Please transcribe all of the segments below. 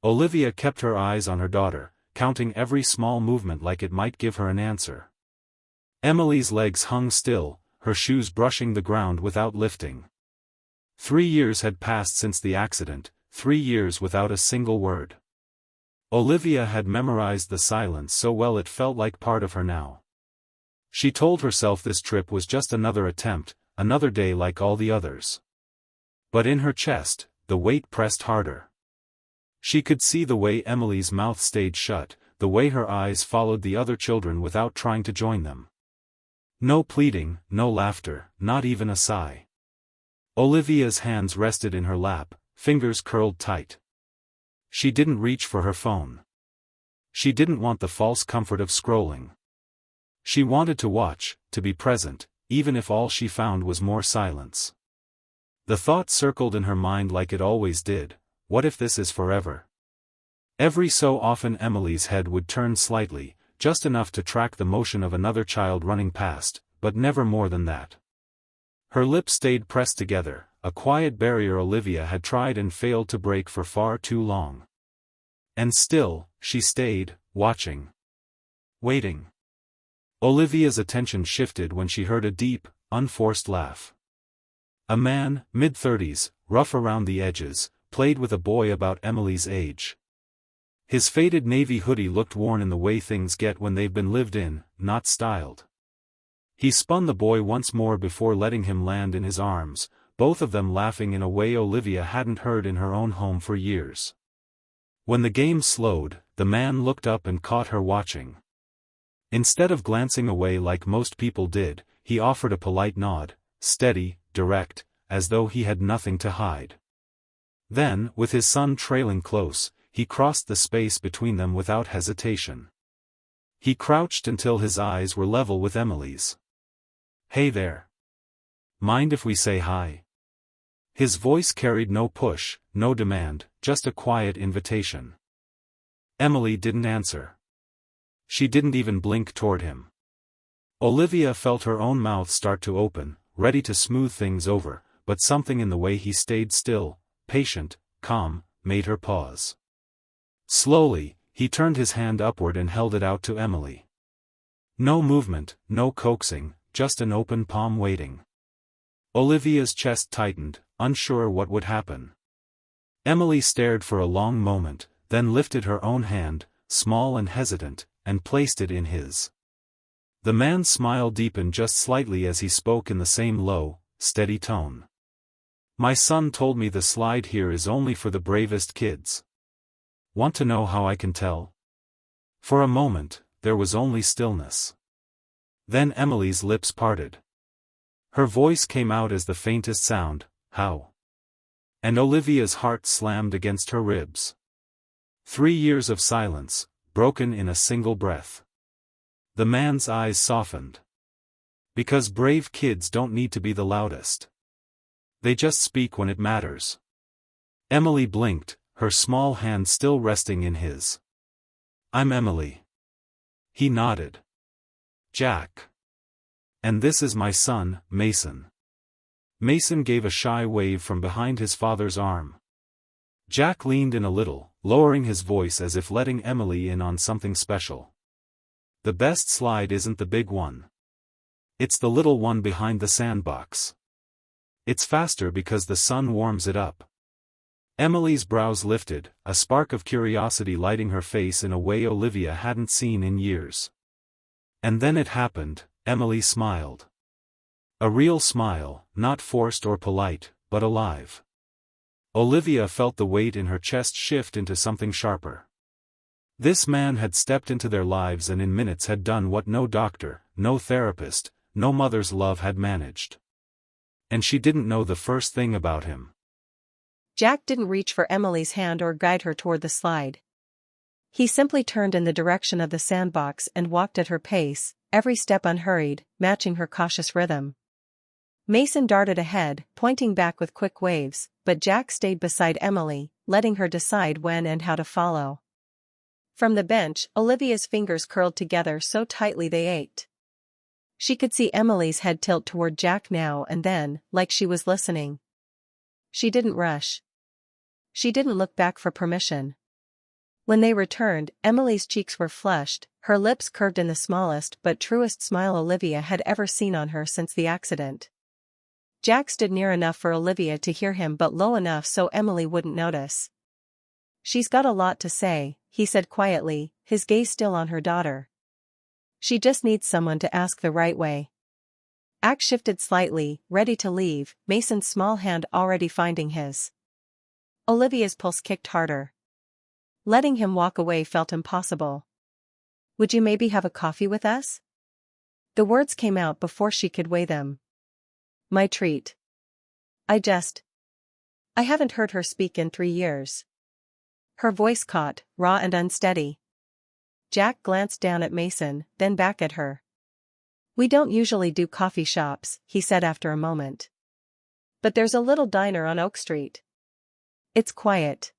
Olivia kept her eyes on her daughter, counting every small movement like it might give her an answer. Emily's legs hung still, her shoes brushing the ground without lifting. 3 years had passed since the accident, 3 years without a single word. Olivia had memorized the silence so well it felt like part of her now. She told herself this trip was just another attempt, another day like all the others. But in her chest, the weight pressed harder. She could see the way Emily's mouth stayed shut, the way her eyes followed the other children without trying to join them. No pleading, no laughter, not even a sigh. Olivia's hands rested in her lap, fingers curled tight. She didn't reach for her phone. She didn't want the false comfort of scrolling. She wanted to watch, to be present, even if all she found was more silence. The thought circled in her mind like it always did, what if this is forever? Every so often Emily's head would turn slightly, just enough to track the motion of another child running past, but never more than that. Her lips stayed pressed together, a quiet barrier Olivia had tried and failed to break for far too long. And still, she stayed, watching. Waiting. Olivia's attention shifted when she heard a deep, unforced laugh. A man, mid-30s, rough around the edges, played with a boy about Emily's age. His faded navy hoodie looked worn in the way things get when they've been lived in, not styled. He spun the boy once more before letting him land in his arms, both of them laughing in a way Olivia hadn't heard in her own home for years. When the game slowed, the man looked up and caught her watching. Instead of glancing away like most people did, he offered a polite nod, steady, direct, as though he had nothing to hide. Then, with his son trailing close, he crossed the space between them without hesitation. He crouched until his eyes were level with Emily's. "Hey there. Mind if we say hi?" His voice carried no push, no demand, just a quiet invitation. Emily didn't answer. She didn't even blink toward him. Olivia felt her own mouth start to open, ready to smooth things over, but something in the way he stayed still, patient, calm, made her pause. Slowly, he turned his hand upward and held it out to Emily. No movement, no coaxing, just an open palm waiting. Olivia's chest tightened, unsure what would happen. Emily stared for a long moment, then lifted her own hand, small and hesitant, and placed it in his. The man's smile deepened just slightly as he spoke in the same low, steady tone. "My son told me the slide here is only for the bravest kids. Want to know how I can tell?" For a moment, there was only stillness. Then Emily's lips parted. Her voice came out as the faintest sound, "How?" And Olivia's heart slammed against her ribs. 3 years of silence, broken in a single breath. The man's eyes softened. Because brave kids don't need to be the loudest. They just speak when it matters. Emily blinked, her small hand still resting in his. "I'm Emily." He nodded. "Jack. And this is my son, Mason." Mason gave a shy wave from behind his father's arm. Jack leaned in a little, lowering his voice as if letting Emily in on something special. "The best slide isn't the big one. It's the little one behind the sandbox. It's faster because the sun warms it up." Emily's brows lifted, a spark of curiosity lighting her face in a way Olivia hadn't seen in years. And then it happened, Emily smiled. A real smile, not forced or polite, but alive. Olivia felt the weight in her chest shift into something sharper. This man had stepped into their lives and in minutes had done what no doctor, no therapist, no mother's love had managed. And she didn't know the first thing about him. Jack didn't reach for Emily's hand or guide her toward the slide. He simply turned in the direction of the sandbox and walked at her pace, every step unhurried, matching her cautious rhythm. Mason darted ahead, pointing back with quick waves, but Jack stayed beside Emily, letting her decide when and how to follow. From the bench, Olivia's fingers curled together so tightly they ached. She could see Emily's head tilt toward Jack now and then, like she was listening. She didn't rush. She didn't look back for permission. When they returned, Emily's cheeks were flushed, her lips curved in the smallest but truest smile Olivia had ever seen on her since the accident. Jack stood near enough for Olivia to hear him but low enough so Emily wouldn't notice. "She's got a lot to say," he said quietly, his gaze still on her daughter. "She just needs someone to ask the right way." Jack shifted slightly, ready to leave, Mason's small hand already finding his. Olivia's pulse kicked harder. Letting him walk away felt impossible. "Would you maybe have a coffee with us?" The words came out before she could weigh them. "My treat. I haven't heard her speak in 3 years." Her voice caught, raw and unsteady. Jack glanced down at Mason, then back at her. "We don't usually do coffee shops," he said after a moment. "But there's a little diner on Oak Street. It's quiet."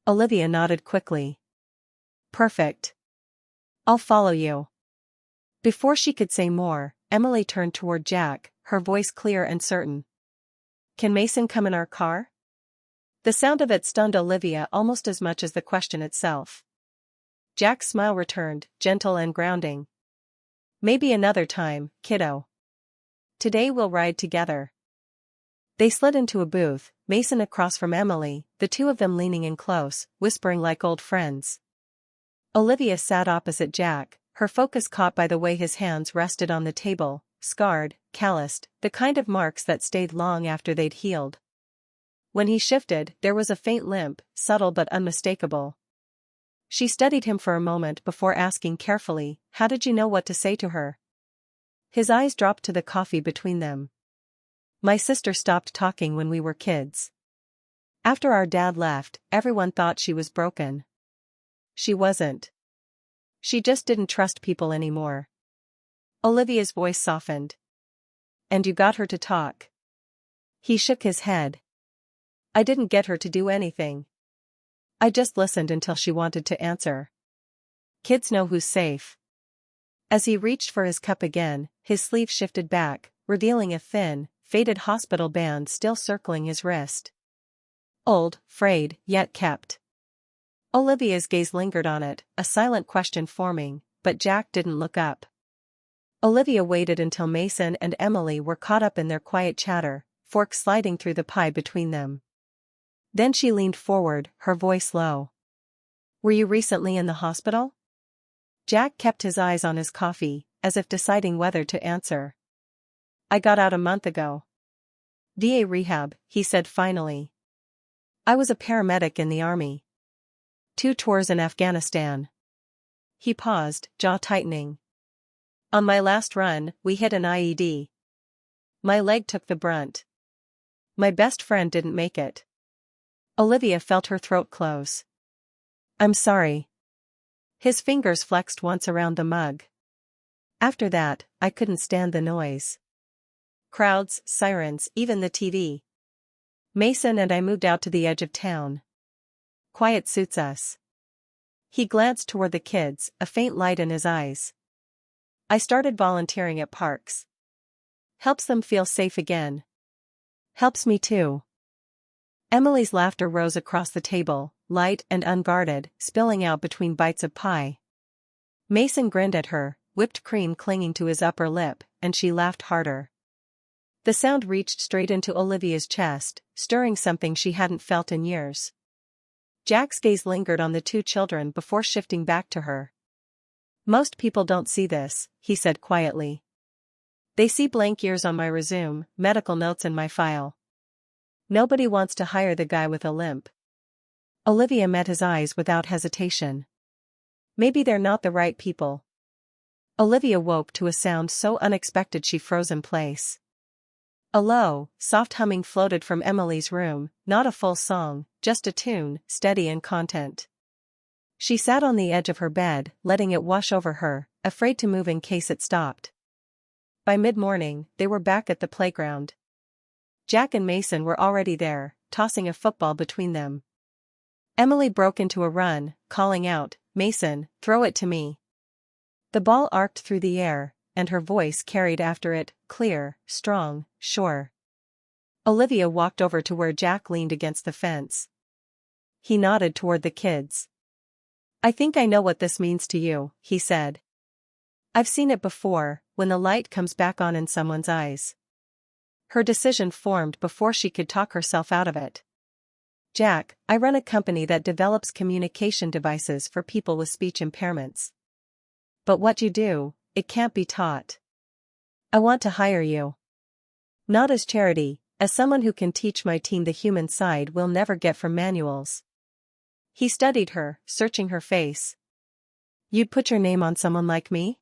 Olivia nodded quickly. "Perfect. I'll follow you." Before she could say more, Emily turned toward Jack, her voice clear and certain. "Can Mason come in our car?" The sound of it stunned Olivia almost as much as the question itself. Jack's smile returned, gentle and grounding. "Maybe another time, kiddo. Today we'll ride together." They slid into a booth, Mason across from Emily, the two of them leaning in close, whispering like old friends. Olivia sat opposite Jack, her focus caught by the way his hands rested on the table, scarred, calloused, the kind of marks that stayed long after they'd healed. When he shifted, there was a faint limp, subtle but unmistakable. She studied him for a moment before asking carefully, "How did you know what to say to her?" His eyes dropped to the coffee between them. "My sister stopped talking when we were kids. After our dad left, everyone thought she was broken. She wasn't. She just didn't trust people anymore." Olivia's voice softened. "And you got her to talk?" He shook his head. "I didn't get her to do anything. I just listened until she wanted to answer. Kids know who's safe." As he reached for his cup again, his sleeve shifted back, revealing a thin, faded hospital band still circling his wrist. Old, frayed, yet kept. Olivia's gaze lingered on it, a silent question forming, but Jack didn't look up. Olivia waited until Mason and Emily were caught up in their quiet chatter, forks sliding through the pie between them. Then she leaned forward, her voice low. "Were you recently in the hospital?" Jack kept his eyes on his coffee, as if deciding whether to answer. "I got out a month ago. VA rehab," he said finally. "I was a paramedic in the army. 2 tours in Afghanistan." He paused, jaw tightening. "On my last run, we hit an IED. My leg took the brunt. My best friend didn't make it." Olivia felt her throat close. "I'm sorry." His fingers flexed once around the mug. "After that, I couldn't stand the noise. Crowds, sirens, even the TV. Mason and I moved out to the edge of town. Quiet suits us." He glanced toward the kids, a faint light in his eyes. "I started volunteering at parks. Helps them feel safe again. Helps me too." Emily's laughter rose across the table, light and unguarded, spilling out between bites of pie. Mason grinned at her, whipped cream clinging to his upper lip, and she laughed harder. The sound reached straight into Olivia's chest, stirring something she hadn't felt in years. Jack's gaze lingered on the 2 children before shifting back to her. "Most people don't see this," he said quietly. "They see blank years on my resume, medical notes in my file. Nobody wants to hire the guy with a limp." Olivia met his eyes without hesitation. "Maybe they're not the right people." Olivia woke to a sound so unexpected she froze in place. A low, soft humming floated from Emily's room, not a full song, just a tune, steady in content. She sat on the edge of her bed, letting it wash over her, afraid to move in case it stopped. By mid-morning, they were back at the playground. Jack and Mason were already there, tossing a football between them. Emily broke into a run, calling out, "Mason, throw it to me." The ball arced through the air, and her voice carried after it, clear, strong, sure. Olivia walked over to where Jack leaned against the fence. He nodded toward the kids. I think I know what this means to you, he said. I've seen it before, when the light comes back on in someone's eyes. Her decision formed before she could talk herself out of it. Jack, I run a company that develops communication devices for people with speech impairments. But what you do, it can't be taught. I want to hire you. Not as charity, as someone who can teach my team the human side we'll never get from manuals. He studied her, searching her face. You'd put your name on someone like me?